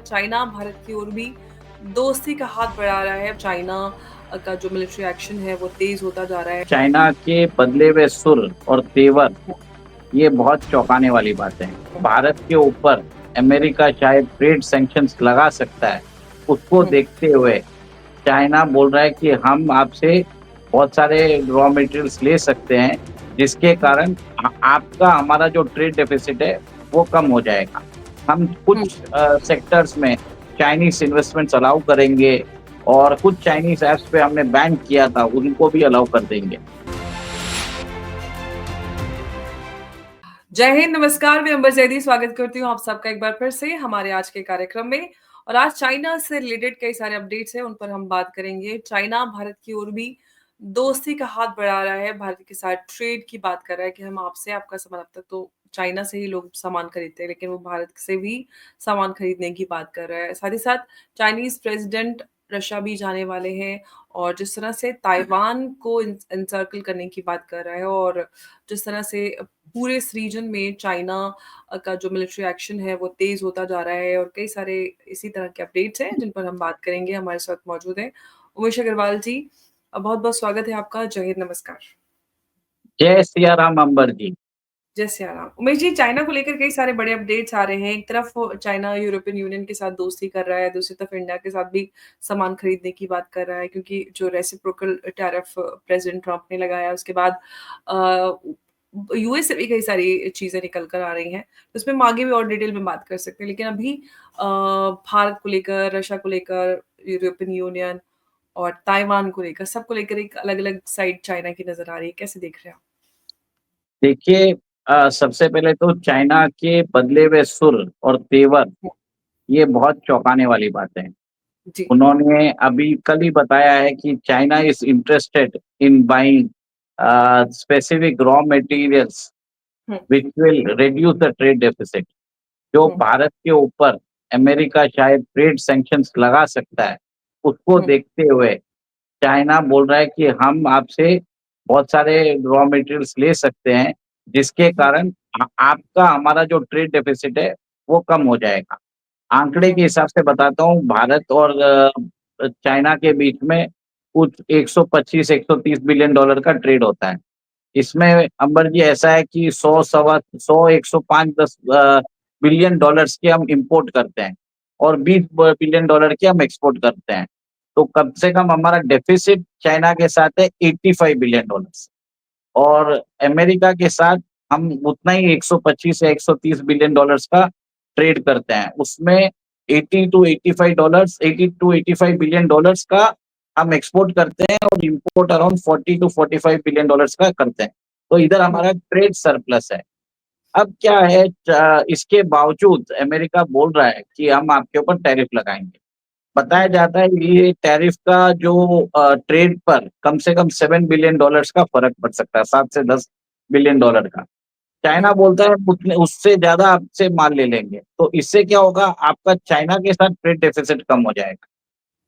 China Bharat की ओर भी दोस्ती का हाथ बढ़ा रहा है। चाइना का जो मिलिट्री एक्शन है वो तेज होता जा रहा है। चाइना के बदले हुए सुर और तेवर ये बहुत चौंकाने वाली बात है। भारत के ऊपर अमेरिका शायद ट्रेड सैंक्शंस लगा सकता है। उसको देखते हुए चाइना बोल रहा है कि हम आपसे बहुत सारे रॉ मटेरियल्स ले सकते हैं, जिसके कारण आपका हमारा जो ट्रेड डेफिसिट है वो कम हो जाएगा। हम कुछ सेक्टर्स में चाइनीज इन्वेस्टमेंट्स अलाउ करेंगे और कुछ चाइनीज ऐप्स पे हमने बैन किया था उनको भी अलाउ कर देंगे। जय हिंद, नमस्कार। मैं अंबर जैदी स्वागत करती हूँ आप सबका एक बार फिर से हमारे आज के कार्यक्रम में। और आज चाइना से रिलेटेड कई सारे अपडेट्स हैं, उन पर हम बात करेंगे। चाइना भारत की ओर भी दोस्ती का हाथ बढ़ा रहा है, भारत के साथ ट्रेड की बात कर रहा है कि हम आपसे आपका सामान, अब तक तो चाइना से ही लोग सामान खरीदते हैं, लेकिन वो भारत से भी सामान खरीदने की बात कर रहा है। साथ ही साथ चाइनीज प्रेसिडेंट रशिया भी जाने वाले हैं, और जिस तरह से ताइवान को इंसर्कल करने की बात कर रहा है, और जिस तरह से पूरे इस रीजन में चाइना का जो मिलिट्री एक्शन है वो तेज होता जा रहा है, और कई सारे इसी तरह के अपडेट्स हैं जिन पर हम बात करेंगे। हमारे साथ मौजूद हैं उमेश अग्रवाल जी। बहुत बहुत स्वागत है आपका। जय हिंद, नमस्कार। जय सिया राम अंबर जी। जय सिया राम। उमेश जी, चाइना को लेकर कई सारे बड़े अपडेट्स आ रहे हैं। एक तरफ चाइना यूरोपियन यूनियन के साथ दोस्ती कर रहा है, दूसरी तरफ इंडिया के साथ भी सामान खरीदने की बात कर रहा है, क्योंकि जो रेसिप्रोकल टैरिफ प्रेसिडेंट ट्रंप ने लगाया उसके बाद यूएस से भी कई सारी चीजें निकल कर आ रही हैं। तो इसमें हम आगे भी और डिटेल में बात कर सकते हैं, लेकिन अभी भारत को लेकर, रशिया को लेकर, यूरोपियन यूनियन और ताइवान को लेकर, सबको लेकर एक अलग अलग साइड चाइना की नजर आ रही है। कैसे देख रहे हैं आप? देखिए, सबसे पहले तो चाइना के बदले हुए सुर और तेवर ये बहुत चौंकाने वाली बात है। जी। उन्होंने अभी कल ही बताया है कि China is interested in buying specific raw materials hmm. Which will reduce the trade deficit. जो हम्म। भारत के ऊपर अमेरिका शायद ट्रेड सैंक्शंस लगा सकता है, उसको हम्म। देखते हुए चाइना बोल रहा है कि हम आपसे बहुत सारे रॉ मटेरियल्स ले सकते हैं, जिसके हम्म। कारण आपका हमारा जो ट्रेड डेफिसिट है वो कम हो जाएगा। आंकड़े के हम्म। हिसाब से बताता हूँ, भारत और चाइना के बीच में कुछ 125-130 बिलियन डॉलर का ट्रेड होता है। इसमें अंबर जी ऐसा है कि 100 सवा 100 105 10 बिलियन डॉलर्स के हम इंपोर्ट करते हैं और 20 बिलियन डॉलर के हम एक्सपोर्ट करते हैं। तो कम से कम हमारा डेफिसिट चाइना के साथ है 85 बिलियन डॉलर्स, और अमेरिका के साथ हम उतना ही 125 या 130 बिलियन डॉलर्स का ट्रेड करते हैं। उसमें 80 टू 85 बिलियन डॉलर्स का हम एक्सपोर्ट करते हैं और import around 40 to 45 billion dollars का करते हैं। तो इधर हमारा ट्रेड सरप्लस है। अब क्या है, इसके बावजूद अमेरिका बोल रहा है कि हम आपके ऊपर टैरिफ लगाएंगे। बताया जाता है ये टैरिफ का जो ट्रेड पर कम से कम 7 बिलियन डॉलर्स का फर्क पड़ सकता है, 7 से 10 बिलियन डॉलर का। चाइना बोलता है उतने उससे ज्यादा आपसे माल ले लेंगे, तो इससे क्या होगा, आपका चाइना के साथ ट्रेड डेफिसिट कम हो जाएगा।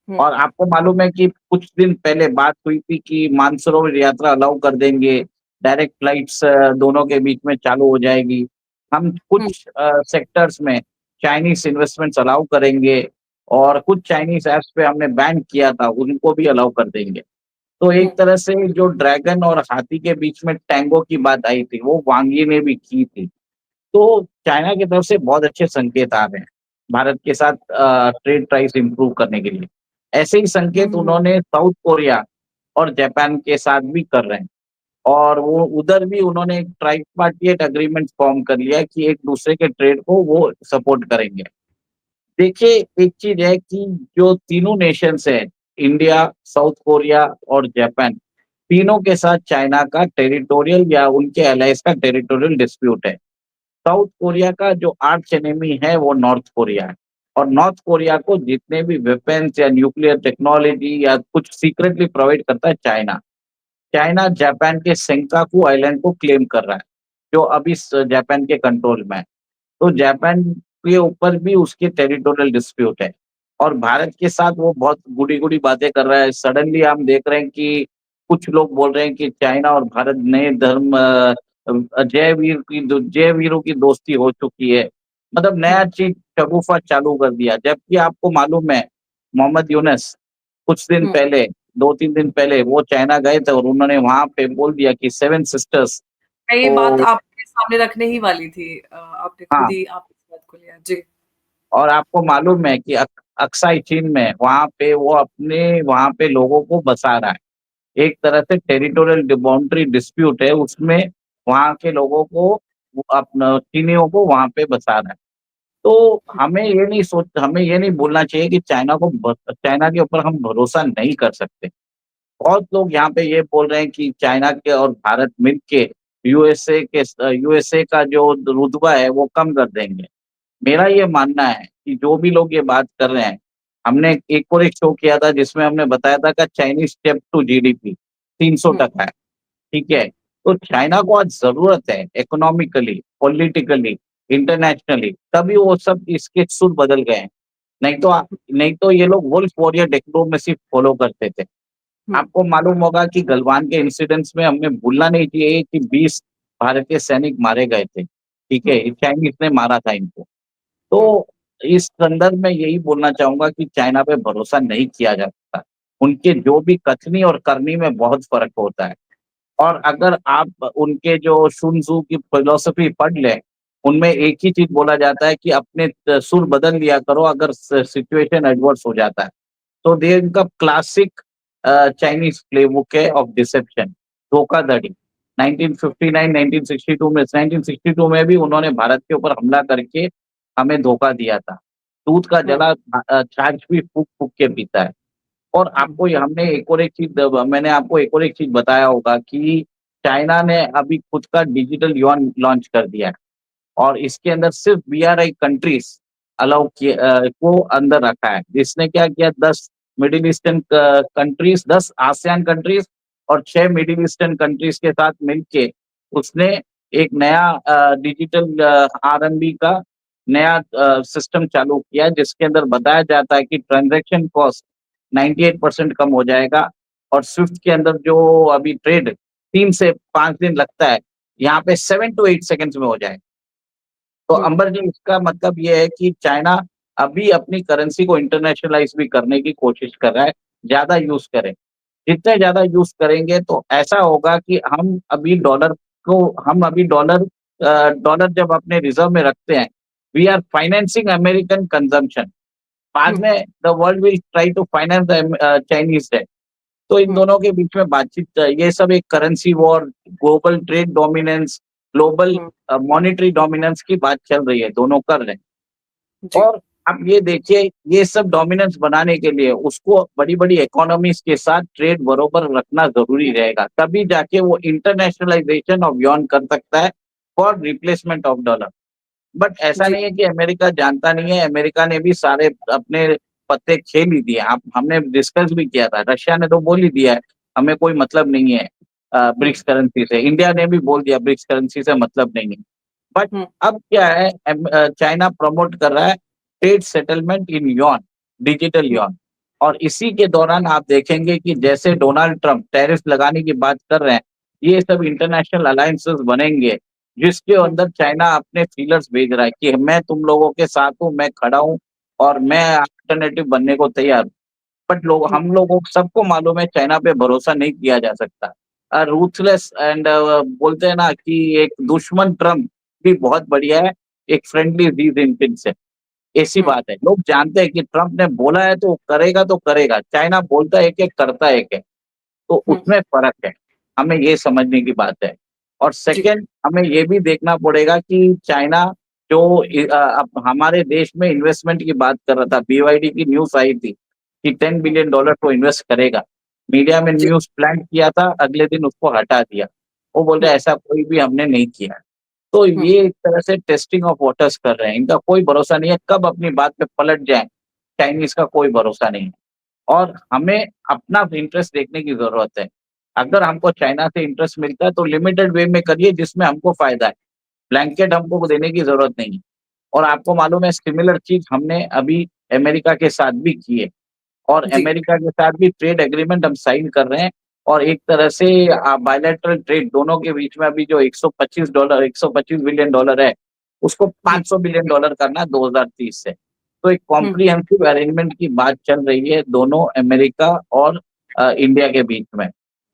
और आपको मालूम है कि कुछ दिन पहले बात हुई थी कि मानसरोवर यात्रा अलाउ कर देंगे, डायरेक्ट फ्लाइट्स दोनों के बीच में चालू हो जाएगी। हम कुछ सेक्टर्स में चाइनीज इन्वेस्टमेंट्स अलाउ करेंगे और कुछ चाइनीज ऐप्स पे हमने बैन किया था उनको भी अलाउ कर देंगे। तो एक तरह से जो ड्रैगन और हाथी के बीच में टैंगो की बात आई थी वो वांग यी ने भी की थी। तो चाइना की तरफ से बहुत अच्छे संकेत आ रहे हैं भारत के साथ ट्रेड प्राइस इंप्रूव करने के लिए। ऐसे ही संकेत उन्होंने साउथ कोरिया और जापान के साथ भी कर रहे हैं, और वो उधर भी उन्होंने एक ट्राइपार्टिएट एग्रीमेंट फॉर्म कर लिया कि एक दूसरे के ट्रेड को वो सपोर्ट करेंगे। देखिए, एक चीज है कि जो तीनों नेशंस है, इंडिया, साउथ कोरिया और जापान, तीनों के साथ चाइना का टेरिटोरियल या उनके एलाइज का टेरिटोरियल डिस्प्यूट है। साउथ कोरिया का जो आर्च एनिमी है वो नॉर्थ कोरिया है, और नॉर्थ कोरिया को जितने भी वेपन्स या न्यूक्लियर टेक्नोलॉजी या कुछ सीक्रेटली प्रोवाइड करता है चाइना। चाइना जापान के सेंकाकू आइलैंड को क्लेम कर रहा है, जो अभी जापान के कंट्रोल में है। तो जापान के ऊपर भी उसके टेरिटोरियल डिस्प्यूट है, और भारत के साथ वो बहुत गुड़ी-गुड़ी बातें कर रहा है। सडनली हम देख रहे हैं कि कुछ लोग बोल रहे हैं कि चाइना और भारत नए धर्म जय वीरों की दोस्ती हो चुकी है। मतलब नया चीज़ शगुफा चालू कर दिया। जबकि आपको मालूम है मोहम्मद यूनुस कुछ दिन हुँ। पहले 2-3 दिन पहले वो चाइना गए थे और उन्होंने वहाँ पे बोल दिया कि 7 सिस्टर्स मैं ये बात को आपके सामने रखने ही वाली थी। आपने खुद हाँ, ही आप इस बात को लिया। जी। और आपको मालूम है कि अक्साई चीन में वहाँ पे वो अपने वहाँ पे लोगों को बसा रहा है। एक तरह से टेरिटोरियल बाउंड्री डिस्प्यूट है, उसमें वहाँ के लोगों को अपना चीनियों को वहाँ पे बसा रहा है। तो हमें ये नहीं बोलना चाहिए कि चाइना के ऊपर हम भरोसा नहीं कर सकते। बहुत लोग यहाँ पे ये बोल रहे हैं कि चाइना के और भारत मिलके यूएसए का जो रुतबा है वो कम कर देंगे। मेरा ये मानना है कि जो भी लोग ये बात कर रहे हैं, हमने एक और एक शो किया था जिसमें हमने बताया था कि चाइनीज स्टेप टू जीडीपी हुँ, 300% है, ठीक है? हुँ, तो चाइना को आज ज़रूरत है इकोनॉमिकली, पॉलिटिकली, इंटरनेशनली, तभी वो सब इसके सुर बदल गए हैं। नहीं तो ये लोग वुल्फ वॉरियर डिप्लोमेसी फॉलो करते थे। हुँ, आपको मालूम होगा कि गलवान के इंसिडेंट्स में हमें भूलना नहीं चाहिए कि 20 भारतीय सैनिक मारे गए थे, ठीक है? हुँ, ये चाइनीज़ ने मारा था इनको। हुँ, तो इस संदर्भ में यही बोलना चाहूँगा कि चाइना पे भरोसा नहीं किया जा सकता। उनके जो भी कथनी और करनी में बहुत फ़र्क होता है। और अगर आप उनके जो sun Tzu की फिलॉसफी पढ़ लें, उनमें एक ही चीज़ बोला जाता है कि अपने सुर बदल लिया करो अगर सिचुएशन एडवर्स हो जाता है। तो दे इनका क्लासिक चाइनीज़ प्लेबुक है ऑफ डिसेप्शन, धोखाधड़ी। 1959, 1962 में 1962 में भी उन्होंने भारत के ऊपर हमला करके हमें धोखा दिया था। दूध का हुँ, जला छाछ भी फूँक-फूँक के पीता है। और हुँ, आपको ये हमने एक और एक चीज़ मैंने आपको एक और एक चीज़ बताया होगा कि चाइना ने अभी खुद का डिजिटल युआन लॉन्च कर दिया है और इसके अंदर सिर्फ़ बीआरआई कंट्रीज़ को अंदर रखा है। इसने क्या किया 10 middle eastern countries 10 ASEAN countries और 6 मिडल ईस्टर्न कंट्रीज़ के साथ मिलके उसने एक नया डिजिटल आरएमबी का नया सिस्टम चालू किया है जिसके अंदर बताया जाता है कि ट्रांज़ैक्शन कॉस्ट 98% कम हो जाएगा और स्विफ्ट के अंदर जो अभी ट्रेड 3 से 5 दिन लगता है, यहाँ पे 7 टू 8 सेकंड्स में हो जाएगा। तो हुँ, अंबर जी इसका मतलब ये है कि चाइना अभी अपनी करेंसी को इंटरनेशनलाइज़ भी करने की कोशिश कर रहा है, ज़्यादा यूज़ करें। जितने ज़्यादा यूज़ करेंगे तो ऐसा होगा कि हम अभी डॉलर जब अपने रिज़र्व में रखते हैं, we are financing American consumption. बाद हुँ, में the world will try to finance Chinese debt. तो इन हुँ, दोनों के बीच में बातचीत ये सब एक currency war, global trade dominance, global hmm, monetary dominance की बात चल रही है, दोनों कर रहे हैं। जी, और आप ये देखिए, ये सब डोमिनेंस बनाने के लिए उसको बड़ी-बड़ी इकोनॉमीज़ के साथ ट्रेड बरोबर रखना ज़रूरी रहेगा, तभी जाके वो इंटरनेशनलाइज़ेशन ऑफ युआन कर सकता है for replacement of dollar. But ऐसा जी, नहीं है कि अमेरिका जानता नहीं है, अमेरिका ने भी सारे अपने पत्ते खेल ही दिए। आप हमने डिस्कस भी किया था, रशिया ने तो बोल ही दिया है, हमें कोई मतलब नहीं है हुँ, ब्रिक्स करेंसी से। इंडिया ने भी बोल दिया ब्रिक्स करेंसी से मतलब नहीं है। बट हुँ, अब क्या है चाइना प्रमोट कर रहा है trade settlement in yuan, digital hmm, yuan और इसी के दौरान आप देखेंगे कि जैसे डोनाल्ड ट्रम्प टैरिफ लगाने की बात कर रहे हैं, ये सब इंटरनेशनल अलायंसेस बनेंगे, जिसके हुँ, अंदर चाइना अपने फीलर्स भेज रहा है कि मैं तुम लोगों के साथ हूँ, मैं खड़ा हूँ और मैं अल्टरनेटिव बनने को तैयार हूँ। बट हुँ, हम लोगों सबको मालूम है चाइना पे भरोसा नहीं किया जा सकता। रूथलेस एंड बोलते हैं ना कि एक दुश्मन ट्रम्प भी बहुत बढ़िया है, एक फ्रेंडली शी जिनपिंग से, ऐसी हुँ, बात है। लोग जानते हैं कि ट्रम्प ने बोला है तो करेगा। चाइना बोलता है एक है, करता एक है, तो हुँ, उसमें फ़र्क है। हमें ये समझने की बात है। और जी, सेकंड हमें ये भी देखना पड़ेगा कि चाइना जो अब हमारे देश में इन्वेस्टमेंट की बात कर रहा था, बीवाईडी की न्यूज़ आई थी कि $10 हुँ, बिलियन वो इन्वेस्ट करेगा। मीडिया में जी, न्यूज़ प्लांट किया था, अगले दिन उसको हटा दिया। वो बोल रहे हुँ, हैं ऐसा कोई भी हमने नहीं किया है। तो हुँ, ये एक तरह से टेस्टिंग ऑफ वाटर्स कर रहे हैं। इनका कोई भरोसा नहीं है, कब अपनी बात पे पलट जाएँ, चाइनीज़ का कोई भरोसा नहीं है। और हमें अपना इंटरेस्ट देखने की ज़रूरत है। अगर हमको चाइना से इंटरेस्ट मिलता है तो लिमिटेड वे में करिए जिसमें हमको फ़ायदा है। ब्लैंकेट हमको देने की ज़रूरत नहीं है। और आपको मालूम है सिमिलर चीज़ हमने अभी अमेरिका के साथ भी की है और जी, अमेरिका के साथ भी ट्रेड एग्रीमेंट हम साइन कर रहे हैं और एक तरह से बायलैटरल ट्रेड दोनों के बीच में अभी जो $125 $125 बिलियन है, उसको जी। $500 बिलियन करना है 2030 से। तो एक हुँ, कॉम्प्रिहेंसिव अरेंजमेंट की बात चल रही है दोनों अमेरिका और इंडिया के बीच में।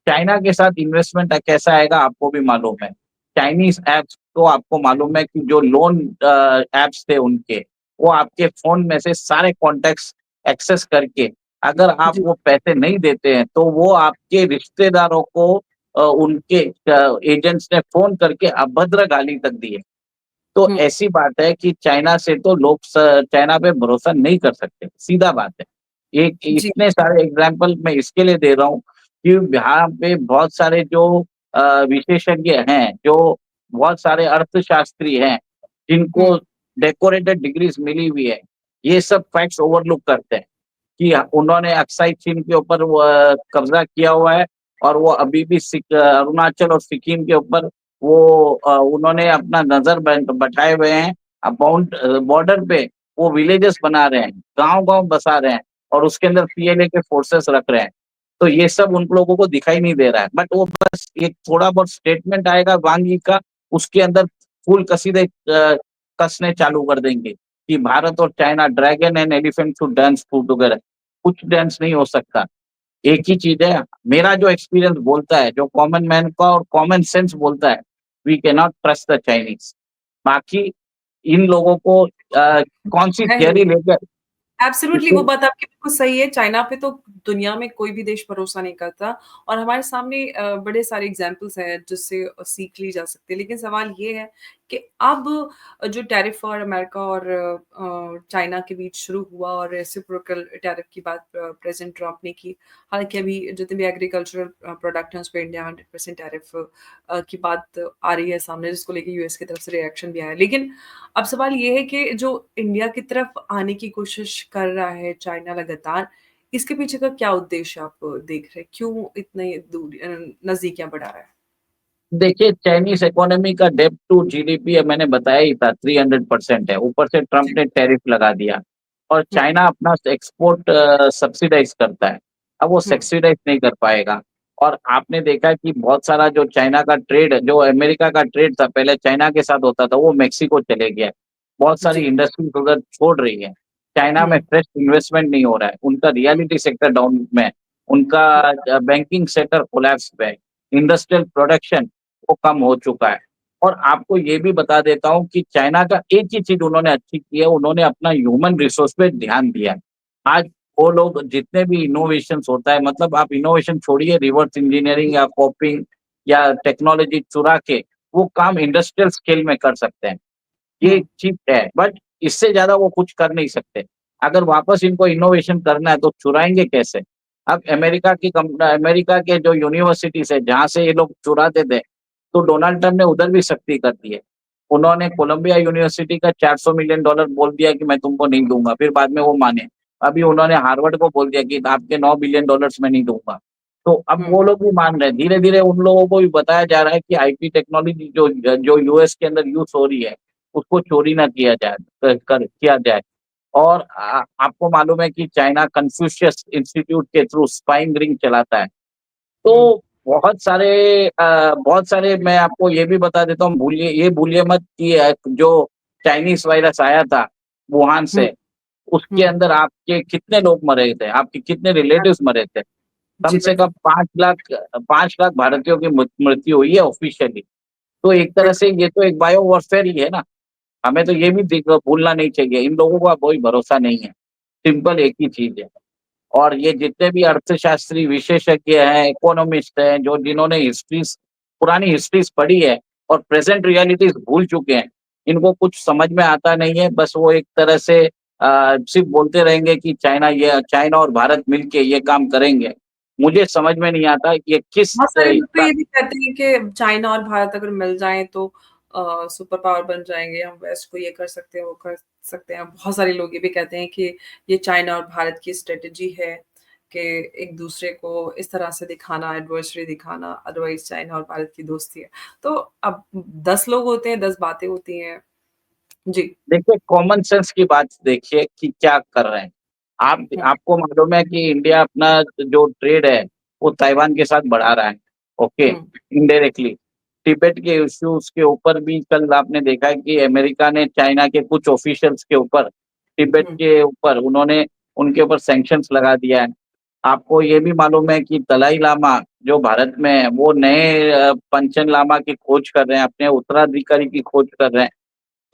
चाइना के साथ इन्वेस्टमेंट कैसा आएगा आपको भी मालूम है। चाइनीज़ ऐप्स तो आपको मालूम है कि जो लोन ऐप्स थे उनके, वो आपके फ़ोन में से सारे कॉन्टैक्ट्स एक्सेस करके अगर आप जी। वो पैसे नहीं देते हैं, तो वो आपके रिश्तेदारों को उनके एजेंट्स ने फ़ोन करके अभद्र गाली तक दी है। तो हुँ, ऐसी बात है कि चाइना से तो लोग चाइना पे भरोसा नहीं कर सकते, सीधा बात है। एक जी। इतने सारे एग्ज़ाम्पल मैं इसके लिए दे रहा हूँ कि यहाँ पे बहुत सारे जो विशेषज्ञ हैं, जो बहुत सारे अर्थशास्त्री हैं, हुँ, जिनको डेकोरेटेड डिग्रीज़ मिली हुई है, ये सब फैक्ट्स ओवरलुक करते हैं कि उन्होंने अक्साई चीन के ऊपर वो कब्ज़ा किया हुआ है और वो अभी भी अरुणाचल और सिक्किम के ऊपर वो उन्होंने अपना नज़र बैठाए हुए हैं। बॉर्डर पे वो विलेजेस बना रहे हैं, गाँव-गाँव बसा रहे हैं और उसके अंदर पीएलए के फोर्सेस रख रहे हैं। तो ये सब उन लोगों को दिखाई नहीं दे रहा है। बट वो बस एक थोड़ा बहुत स्टेटमेंट आएगा वांग यी का, उसके अंदर फूल कसीदे कसने चालू कर देंगे कि भारत और China dragon and elephant should dance together. कुछ डांस नहीं हो सकता। एक ही चीज़ है, मेरा जो एक्सपीरियंस बोलता है, जो कॉमन मैन का और कॉमन सेंस बोलता है, we can not trust the Chinese. बाकी इन लोगों को कौन-सी है थियरी लेकर एब्सोल्युटली इसे वो बात आपकी बिल्कुल सही है। चाइना पे तो दुनिया में कोई भी देश भरोसा नहीं करता और हमारे सामने बड़े सारे एग्ज़ाम्पल्स हैं जिससे सीख ली जा सकती है। लेकिन सवाल ये है कि अब जो टैरिफ और अमेरिका और चाइना के बीच शुरू हुआ और रेसिप्रोकल टैरिफ की बात प्रेज़िडेंट ट्रम्प ने की। हालाँकि अभी जितने भी एग्रीकल्चरल प्रोडक्ट हैं उस पे इंडिया 100% टैरिफ की बात आ रही है सामने जिसको लेके यूएस की तरफ से रिएक्शन भी आया है। लेकिन अब सवाल ये है कि जो इंडिया की तरफ आने की कोशिश कर रहा है चाइना लगातार, इसके पीछे का क्या उद्देश्य आप देख रहे हैं? क्यों इतनी दूरी नज़दीकियाँ बढ़ा रहा है? देखिए चाइनीज़ इकोनॉमी का डेब्ट टू जीडीपी मैंने बताया ही था 300% है, ऊपर से ट्रम्प जी। ने टैरिफ लगा दिया और हुँ, चाइना अपना एक्सपोर्ट सब्सिडाइज़ करता है। अब वो हुँ, सब्सिडाइज़ नहीं कर पाएगा और आपने देखा कि बहुत सारा जो चाइना का ट्रेड जो अमेरिका का ट्रेड था, पहले चाइना के साथ होता था, वो मेक्सिको चले गया है। बहुत सारी जी। इंडस्ट्रीज़ उधर छोड़ रही है। चाइना में हुँ, फ्रेश इन्वेस्टमेंट नहीं हो रहा है, उनका हुँ, रियलिटी सेक्टर डाउन में है, उनका हुँ, बैंकिंग सेक्टर कोलैप्स पे है, इंडस्ट्रियल प्रोडक्शन वो कम हो चुका है। और आपको ये भी बता देता हूँ कि चाइना का एक ही चीज़ उन्होंने अच्छी की है, उन्होंने अपना ह्यूमन रिसोर्स पे ध्यान दिया है। आज वो लोग जितने भी इनोवेशंस होता है मतलब आप इनोवेशन छोड़िए रिवर्स इंजीनियरिंग या कॉपिंग या टेक्नोलॉजी चुरा के, वो काम इंडस्ट्रियल स्केल में कर सकते हैं। ये हुँ, ठीक है, बट इससे ज़्यादा वो कुछ कर नहीं सकते। अगर वापस इनको इनोवेशन करना है तो चुराएँगे कैसे? अब अमेरिका के जो यूनिवर्सिटीज़ है, जहाँ से ये लोग चुराते थे, तो डोनाल्ड ट्रम्प ने उधर भी सख्ती कर दी है। उन्होंने कोलंबिया यूनिवर्सिटी का $400 मिलियन बोल दिया कि मैं तुमको नहीं दूँगा, फिर बाद में वो माने। अभी उन्होंने हार्वर्ड को बोल दिया कि आपके $9 बिलियन मैं नहीं दूँगा। तो अब हुँ, वो लोग भी मान रहे हैं, धीरे-धीरे उन लोगों को भी बताया जा रहा है कि आईटी टेक्नोलॉजी जो जो यूएस के अंदर यूज़ हो रही है, उसको चोरी ना किया जाए किया जाए। और आपको मालूम है कि चाइना कन्फ्यूशियस इंस्टीट्यूट के थ्रू स्पाइंग रिंग चलाता है। हुँ, तो बहुत सारे मैं आपको ये भी बता देता हूँ, भूलिए मत कि जो चाइनीज़ वायरस आया था वुहान हुँ, से, उसके हुँ, अंदर आपके कितने लोग मरे थे? आपके कितने रिलेटिव्स मरे थे? कम जी, से कम बिल्कुल, 5 लाख भारतीयों की मृत्यु हुई है ऑफ़िशियली। तो एक तरह बिल्कुल। से ये तो एक बायो वॉरफेयर ही है ना। हमें तो ये भी भूलना नहीं चाहिए, इन लोगों का कोई भरोसा नहीं है। सिंपल एक ही चीज़ है। और ये जितने भी अर्थशास्त्री विशेषज्ञ हैं, इकोनॉमिस्ट हैं, जो जिन्होंने पुरानी हिस्ट्रीज़ पढ़ी है और प्रेज़ेंट रियलिटीज़ भूल चुके हैं, इनको कुछ समझ में आता नहीं है, बस वो एक तरह से सिर्फ़ बोलते रहेंगे कि चाइना और भारत मिलके ये काम करेंगे। मुझे समझ में नहीं आता कि ये किस बहुत सारे लोग तो प ये भी कहते हैं कि चाइना और भारत अगर मिल जाएँ तो सुपर पावर बन जाएँगे, हम वेस्ट को ये कर सकते हैं, वो कर सकते हैं। बहुत सारे लोग ये भी कहते हैं कि ये चाइना और भारत की स्ट्रैटेजी है कि एक-दूसरे को इस तरह से दिखाना, एडवर्सरी दिखाना, अदरवाइज़ चाइना और भारत की दोस्ती है। तो अब 10 लोग होते हैं, 10 बातें होती हैं। जी। देखिए, कॉमन सेंस की बात देखिए कि क्या कर रहे हैं। हुँ, आपको मालूम है कि इंडिया अपना जो ट्रेड है, वो ताइवान के साथ बढ़ा रहा है, ओके, हुँ, इनडायरेक्टली। तिब्बत के इश्यूज के ऊपर भी कल आपने देखा है कि अमेरिका ने चाइना के कुछ ऑफिशियल्स के ऊपर, तिब्बत हुँ, के ऊपर उन्होंने उनके ऊपर सैंक्शंस लगा दिया है। आपको ये भी मालूम है कि दलाई लामा जो भारत में है, वो नए पंचन लामा की खोज कर रहे हैं, अपने उत्तराधिकारी की खोज कर रहे हैं।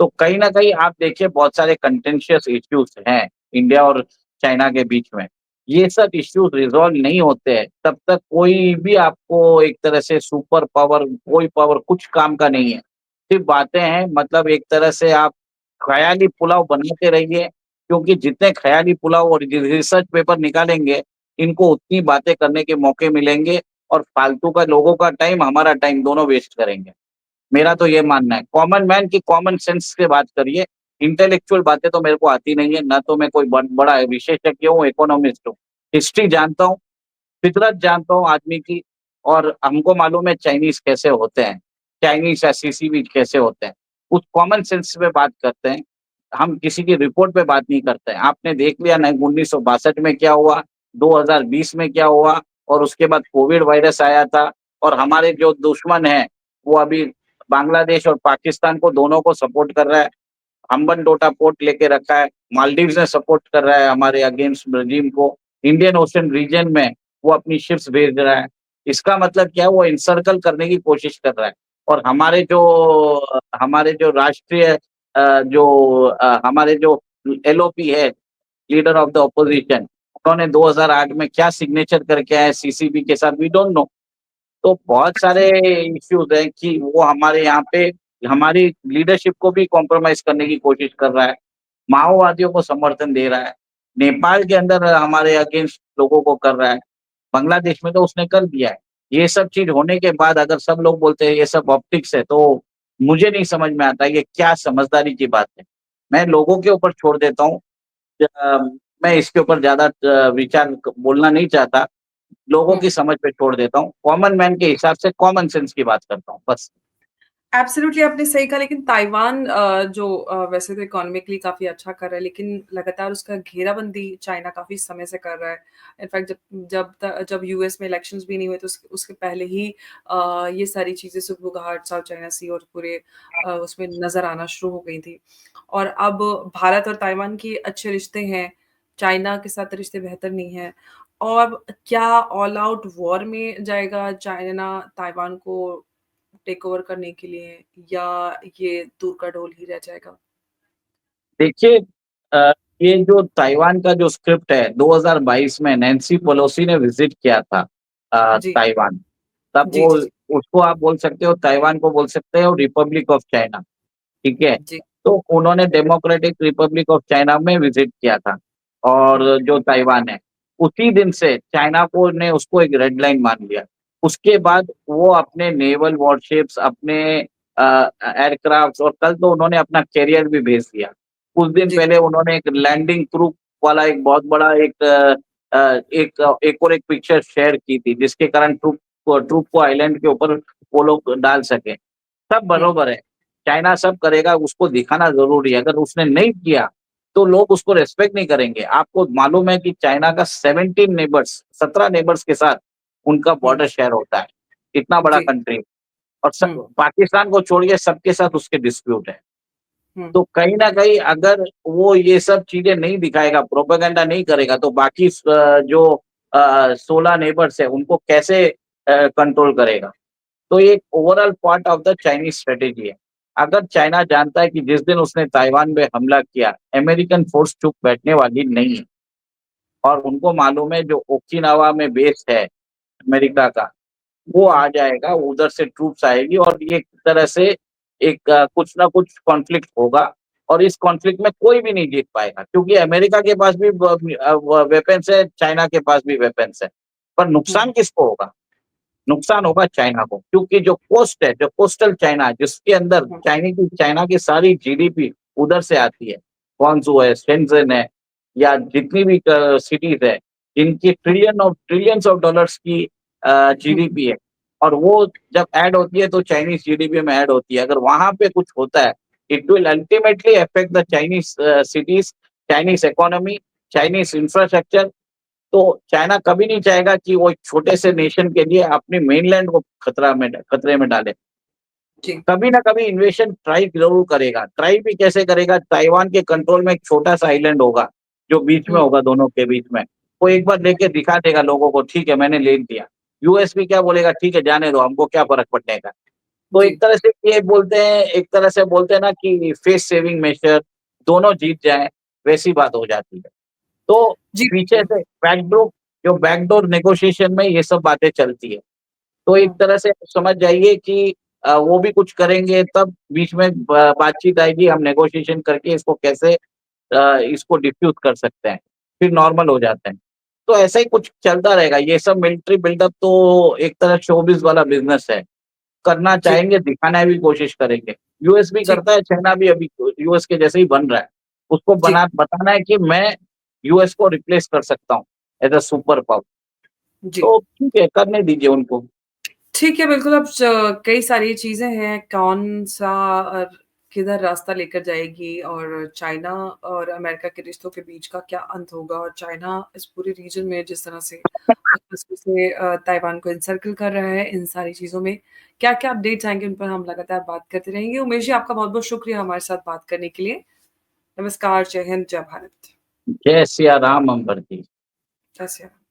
तो कहीं न कहीं आप देखिए बहुत सारे कंटेंशियस इश्यूज हैं इंडिया और चाइना के बीच में। ये सब इश्यूज रिज़ॉल्व नहीं होते हैं, तब तक कोई भी आपको एक तरह से सुपर पावर, कोई पावर कुछ काम का नहीं है। सिर्फ़ बातें हैं, मतलब एक तरह से आप ख़याली पुलाव बनाते रहिए, क्योंकि जितने ख़याली पुलाव और रिसर्च पेपर निकालेंगे, इनको उतनी बातें करने के मौके मिलेंगे और फालतू का लोगों का टाइम, हमारा टाइम दोनों वेस्ट करेंगे। मेरा तो ये मानना है। कॉमन मैन की कॉमन सेंस से बात करिए, इंटेलेक्चुअल बातें तो मेरे को आती नहीं है, ना तो मैं कोई बड़ा विशेषज्ञ हूँ, इकोनॉमिस्ट हूँ। हिस्ट्री जानता हूँ, फितरत जानता हूँ आदमी की, और हमको मालूम है चाइनीज़ कैसे होते हैं, चाइनीज़ या सीसीबी कैसे होते हैं। उस कॉमन सेंस पे बात करते हैं, हम किसी की रिपोर्ट पे बात नहीं करते हैं। आपने देख लिया ना 1962 में क्या हुआ, 2020 में क्या हुआ, और उसके बाद कोविड वायरस आया था, और हमारे जो दुश्मन हैं, वो अभी बांग्लादेश और पाकिस्तान को दोनों को सपोर्ट कर रहा है। हम्बनटोटा पोर्ट लेके रखा है, मालदीव्स ने सपोर्ट कर रहा है हमारे अगेंस्ट रेजिम को, इंडियन ओशन रीजन में वो अपनी शिप्स भेज रहा है। इसका मतलब क्या है, वो एनसर्कल करने की कोशिश कर रहा है। और हमारे जो राष्ट्रीय हमारे जो एलओपी है, लीडर ऑफ द ऑपोजिशन, उन्होंने 2008 में क्या सिग्नेचर करके आए सीसीबी के साथ, वी डोंट नो। तो बहुत सारे इश्यूज हैं कि वो हमारे यहाँ पे हमारी लीडरशिप को भी कॉम्प्रोमाइज करने की कोशिश कर रहा है, माओवादियों को समर्थन दे रहा है, नेपाल के अंदर हमारे अगेंस्ट लोगों को कर रहा है, बांग्लादेश में तो उसने कर दिया है। ये सब चीज होने के बाद अगर सब लोग बोलते हैं ये सब ऑप्टिक्स है, तो मुझे नहीं समझ में आता ये क्या समझदारी की बात है। मैं लोगों के ऊपर छोड़ देता हूँ। अ, मैं इसके ऊपर ज़्यादा विचार बोलना नहीं चाहता। लोगों हुँ। की समझ पे छोड़ देता हूँ। कॉमन मैन के हिसाब से कॉमन सेंस की बात करता हूँ, बस। एब्सोल्युटली आपने सही कहा लेकिन ताइवान जो वैसे तो इकोनॉमिकली काफ़ी अच्छा कर रहा है लेकिन लगातार उसका घेराबंदी चाइना काफ़ी समय से कर रहा है। इनफैक्ट जब यूएस में इलेक्शंस भी नहीं हुए तो उसके पहले ही ये सारी चीज़ें सुगबुगाहट साउथ चाइना सी और पूरे उसमें नज़र आना शुरू हो गई थी। और अब भारत और ताइवान के अच्छे रिश्ते हैं, चाइना के साथ रिश्ते बेहतर नहीं हैं। और क्या ऑल आउट वॉर में जाएगा चाइना ताइवान को टेक ओवर करने के लिए या ये दूर का ढोल ही रह जाएगा? देखिए, अ, ये जो ताइवान का जो स्क्रिप्ट है, 2022 में नैन्सी पेलोसी ने विज़िट किया था जी। ताइवान। तब जी, वो जी, जी। उसको आप बोल सकते हो, ताइवान को बोल सकते हो रिपब्लिक ऑफ चाइना, ठीक है? जी। तो उन्होंने डेमोक्रेटिक रिपब्लिक ऑफ चाइना में विज़िट किया था, और हुँ, जो ताइवान है, उसी दिन से चाइना को ने उसको एक रेड लाइन मान लिया। उसके बाद वो अपने नेवल वॉरशिप्स, अपने एयरक्राफ्ट्स, और कल तो उन्होंने अपना कैरियर भी भेज दिया। कुछ दिन जी। पहले उन्होंने एक लैंडिंग प्रूफ वाला एक बहुत बड़ा एक और एक पिक्चर शेयर की थी, जिसके कारण ट्रूप को आइलैंड के ऊपर वो लोग डाल सके। सब हुँ, बरोबर है। चाइना सब करेगा, उसको दिखाना ज़रूरी है। अगर उसने नहीं किया, तो लोग उसको रिस्पेक्ट नहीं करेंगे। आपको मालूम है कि चाइना का 17 नेबर्स के साथ उनका हुँ, बॉर्डर शेयर होता है। इतना बड़ा जी। कंट्री, और हुँ, पाकिस्तान को छोड़िए, सबके साथ उसके डिस्प्यूट है। हुँ, तो कहीं न कहीं अगर वो ये सब चीज़ें नहीं दिखाएगा, प्रोपेगेंडा नहीं करेगा, तो बाकी 16 नेबर्स हैं, उनको कैसे कंट्रोल करेगा? तो ये एक overall part of the Chinese strategy है। अगर चाइना जानता है कि जिस दिन उसने ताइवान पे हमला किया, अमेरिकन फ़ोर्स चुप बैठने वाली नहीं है, और उनको मालूम है जो ओकिनावा में बेस है अमेरिका का, वो हुँ, आ जाएगा, उधर से ट्रूप्स आएगी, और ये एक तरह से एक कुछ ना कुछ कॉन्फ्लिक्ट होगा, और इस कॉन्फ्लिक्ट में कोई भी नहीं जीत पाएगा, क्योंकि अमेरिका के पास भी वेपन्स है, चाइना के पास भी वेपन्स है। पर हुँ, नुकसान किसको होगा? नुकसान होगा चाइना को, क्योंकि जो कोस्ट है, जो कोस्टल चाइना है, जिसके अंदर हुँ, चाइना की सारी जीडीपी उधर से आती है। ग्वांग्झू है, शेंज़ेन है, या जितनी भी सिटीज़ है, जिनकी हुँ, ट्रिलियंस ऑफ डॉलर्स की हुँ, जीडीपी है, और वो जब ऐड होती है, तो चाइनीज़ जीडीपी में ऐड होती है। अगर वहाँ पे कुछ होता है, it will ultimately affect the Chinese cities, Chinese economy, Chinese infrastructure. तो चाइना कभी नहीं चाहेगा कि वो एक छोटे से नेशन के लिए अपने मेनलैंड को खतरे में डाले। जी। कभी ना कभी इन्वेशन ट्राई जरूर करेगा। ट्राई भी कैसे करेगा? ताइवान के कंट्रोल में एक छोटा सा आइलैंड होगा जो बीच में हुँ, होगा, दोनों के बीच में। वो एक बार लेके दिखा देगा लोगों को, ठीक है मैंने ले लिया। यूएस भी क्या बोलेगा, ठीक है जाने दो, हमको क्या फर्क पड़ने का। तो एक जी, तरह से ये बोलते हैं, एक तरह से बोलते हैं ना कि फेस सेविंग मेजर, दोनों जीत जाएं, वैसी बात हो जाती है। तो जी, पीछे बिल्कुल। से बैकडोर नेगोशिएशन में ये सब बातें चलती है। तो एक हुँ, तरह से समझ जाइए कि वो भी कुछ करेंगे, तब बीच में बातचीत आएगी, हम नेगोशिएशन करके इसको कैसे इसको डिफ्यूज कर सकते हैं, फिर नॉर्मल हो जाते हैं। तो ऐसा ही कुछ चलता रहेगा। ये सब मिलिट्री बिल्डअप तो एक तरह शोबिज़ वाला बिज़नेस है। करना जी, चाहेंगे, दिखाना भी कोशिश करेंगे। यूएस भी जी, करता है, चाइना भी अभी यूएस के जैसे ही बन रहा है। उसको जी, बताना है कि मैं यूएस को रिप्लेस कर सकता हूँ एज़ अ सुपर पावर। जी। तो ठीक है, करने दीजिए उनको। ठीक है, बिल्कुल अब कई सारी चीज़ें हैं, कौन-सा किधर रास्ता लेकर जाएगी और चाइना और अमेरिका के रिश्तों के बीच का क्या अंत होगा और चाइना इस पूरे रीजन में जिस तरह से से ताइवान को एनसर्कल कर रहा है, इन सारी चीज़ों में क्या-क्या अपडेट्स आएँगे, उन पर हम लगातार बात करते रहेंगे। उमेश जी, आपका बहुत-बहुत शुक्रिया हमारे साथ बात करने के लिए। नमस्कार, जय हिंद, जय भारत। जय सिया राम अम्बर जी। जय श्री राम।